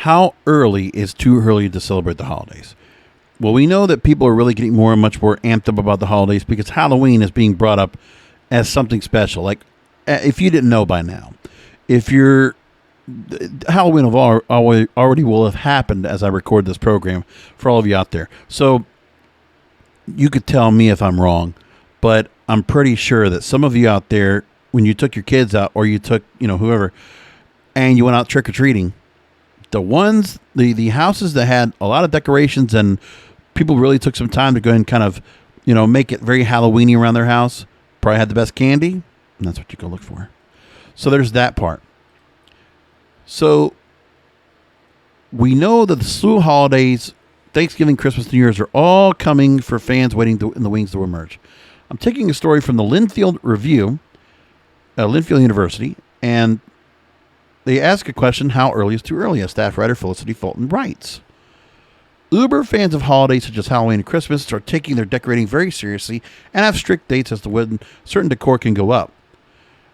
How early is too early to celebrate the holidays? Well, we know that people are really getting much more amped up about the holidays because Halloween is being brought up as something special. Like, if you didn't know by now, if you're Halloween already will have happened as I record this program for all of you out there. So you could tell me if I'm wrong, but I'm pretty sure that some of you out there, when you took your kids out or you took, whoever, and you went out trick-or-treating, the houses that had a lot of decorations and people really took some time to go and kind of, make it very Halloweeny around their house, probably had the best candy, and that's what you go look for. So there's that part. So we know that the slew of holidays, Thanksgiving, Christmas, New Year's, are all coming for fans waiting in the wings to emerge. I'm taking a story from the Linfield Review, Linfield University, and they ask a question, how early is too early? As staff writer Felicity Fulton writes, Uber fans of holidays such as Halloween and Christmas are taking their decorating very seriously and have strict dates as to when certain decor can go up.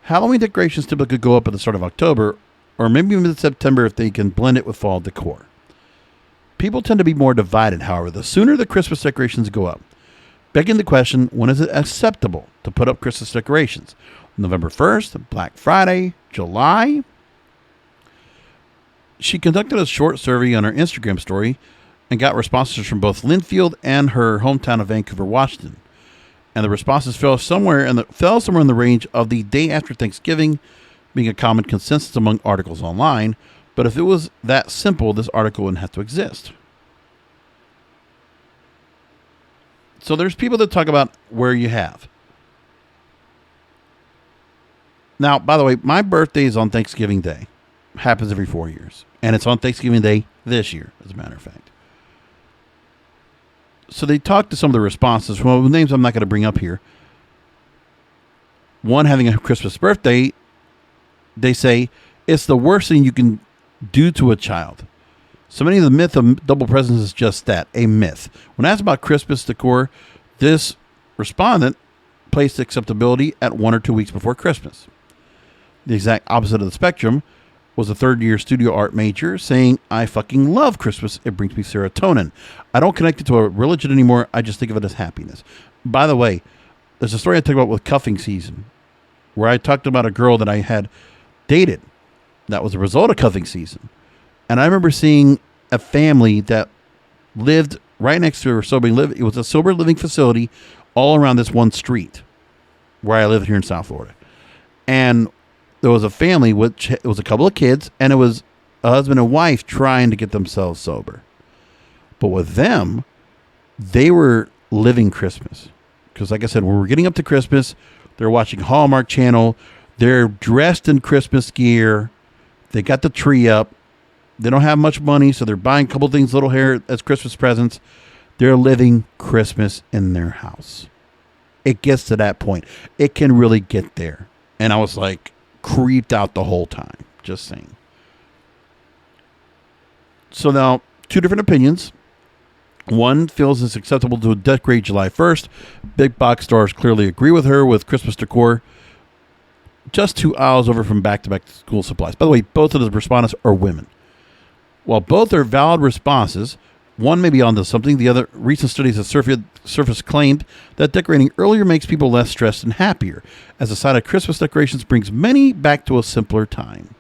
Halloween decorations typically go up at the start of October, or maybe mid-September if they can blend it with fall decor. People tend to be more divided, however, the sooner the Christmas decorations go up. Begging the question, when is it acceptable to put up Christmas decorations? November 1st, Black Friday, July? She conducted a short survey on her Instagram story and got responses from both Linfield and her hometown of Vancouver, Washington. And the responses fell somewhere in the range of the day after Thanksgiving being a common consensus among articles online. But if it was that simple, this article wouldn't have to exist. So there's people that talk about where you have. Now, by the way, my birthday is on Thanksgiving Day. Happens every 4 years. And it's on Thanksgiving Day this year, as a matter of fact. So they talked to some of the responses. Well, names I'm not going to bring up here. One having a Christmas birthday, they say, it's the worst thing you can do to a child. So many of the myth of double presents is just that, a myth. When asked about Christmas decor, this respondent placed acceptability at 1 or 2 weeks before Christmas. The exact opposite of the spectrum was a third-year studio art major saying, I fucking love Christmas. It brings me serotonin. I don't connect it to a religion anymore. I just think of it as happiness. By the way, there's a story I talked about with cuffing season where I talked about a girl that I had dated. That was a result of cuffing season. And I remember seeing a family that lived right next to her sober living. It was a sober living facility all around this one street where I live here in South Florida. And there was a family, which it was a couple of kids, and it was a husband and wife trying to get themselves sober. But with them, they were living Christmas. Because like I said, when we're getting up to Christmas, they're watching Hallmark Channel. They're dressed in Christmas gear. They got the tree up. They don't have much money, so they're buying a couple things, little hair as Christmas presents. They're living Christmas in their house. It gets to that point. It can really get there. And I was like, creeped out the whole time. Just saying. So now, two different opinions. One feels it's acceptable to decorate July 1st. Big box stores clearly agree with her with Christmas decor just 2 aisles over from back-to-back school supplies. By the way, both of the respondents are women. While both are valid responses, one may be onto something. The other, recent studies have surfaced claimed that decorating earlier makes people less stressed and happier, as the sight of Christmas decorations brings many back to a simpler time.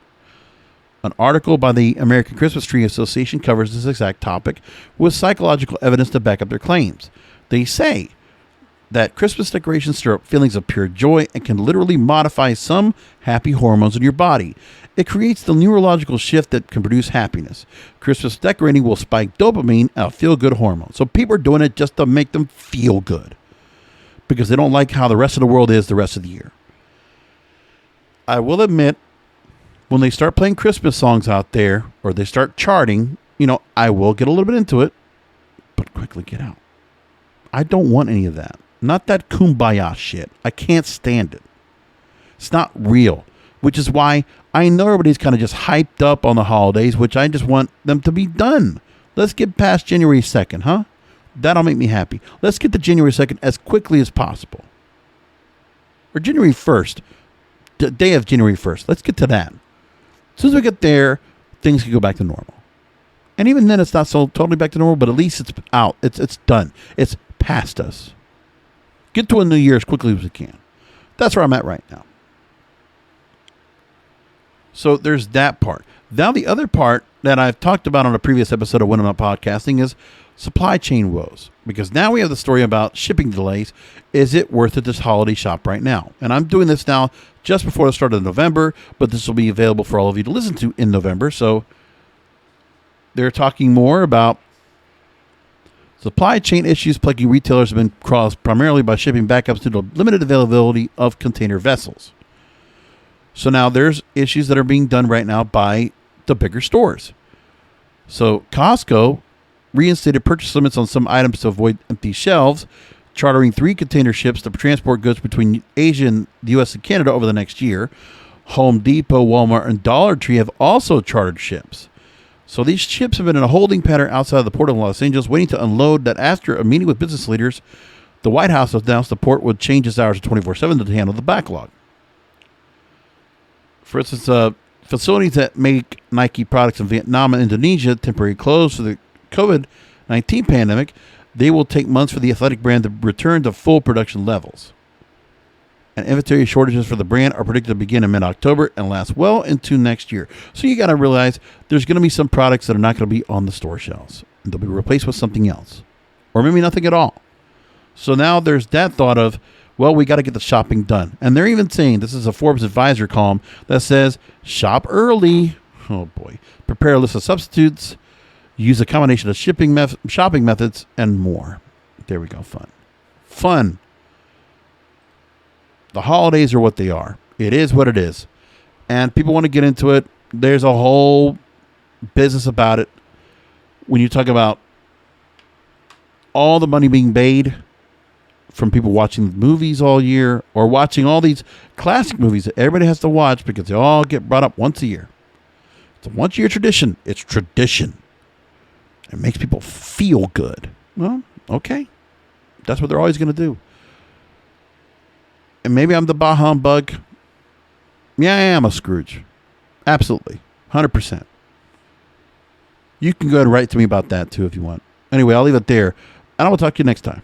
An article by the American Christmas Tree Association covers this exact topic with psychological evidence to back up their claims. They say that Christmas decorations stir up feelings of pure joy and can literally modify some happy hormones in your body. It creates the neurological shift that can produce happiness. Christmas decorating will spike dopamine, a feel-good hormone. So people are doing it just to make them feel good because they don't like how the rest of the world is the rest of the year. I will admit, when they start playing Christmas songs out there or they start charting, I will get a little bit into it, but quickly get out. I don't want any of that. Not that kumbaya shit. I can't stand it. It's not real, which is why I know everybody's kind of just hyped up on the holidays, which I just want them to be done. Let's get past January 2nd, huh? That'll make me happy. Let's get to January 2nd as quickly as possible. Or January 1st, the day of January 1st. Let's get to that. As soon as we get there, things can go back to normal. And even then, it's not so totally back to normal, but at least it's out. It's done. It's past us. Get to a new year as quickly as we can. That's where I'm at right now. So there's that part. Now the other part that I've talked about on a previous episode of When I'm Not Podcasting is supply chain woes. Because now we have the story about shipping delays. Is it worth it to holiday shop right now? And I'm doing this now just before the start of November, but this will be available for all of you to listen to in November. So they're talking more about supply chain issues plaguing retailers have been caused primarily by shipping backups due to limited availability of container vessels. So now there's issues that are being done right now by the bigger stores. So Costco reinstated purchase limits on some items to avoid empty shelves, chartering 3 container ships to transport goods between Asia and the U.S. and Canada over the next year. Home Depot, Walmart, and Dollar Tree have also chartered ships. So these ships have been in a holding pattern outside of the port of Los Angeles, waiting to unload. That after a meeting with business leaders, the White House announced the port would change its hours to 24/7 to handle the backlog. For instance, facilities that make Nike products in Vietnam and Indonesia temporarily closed for the COVID-19 pandemic. They will take months for the athletic brand to return to full production levels. And inventory shortages for the brand are predicted to begin in mid-October and last well into next year. So you got to realize there's going to be some products that are not going to be on the store shelves. And they'll be replaced with something else. Or maybe nothing at all. So now there's that thought of, well, we got to get the shopping done. And they're even saying, this is a Forbes Advisor column that says, shop early. Oh, boy. Prepare a list of substitutes. Use a combination of shopping methods and more. There we go. Fun. The holidays are what they are. It is what it is. And people want to get into it. There's a whole business about it. When you talk about all the money being made from people watching movies all year or watching all these classic movies that everybody has to watch because they all get brought up once a year. It's a once-a-year tradition. It's tradition. It makes people feel good. Well, okay. That's what they're always going to do. And maybe I'm the bah humbug. Yeah, I am a Scrooge. Absolutely. 100%. You can go ahead and write to me about that too if you want. Anyway, I'll leave it there. And I will talk to you next time.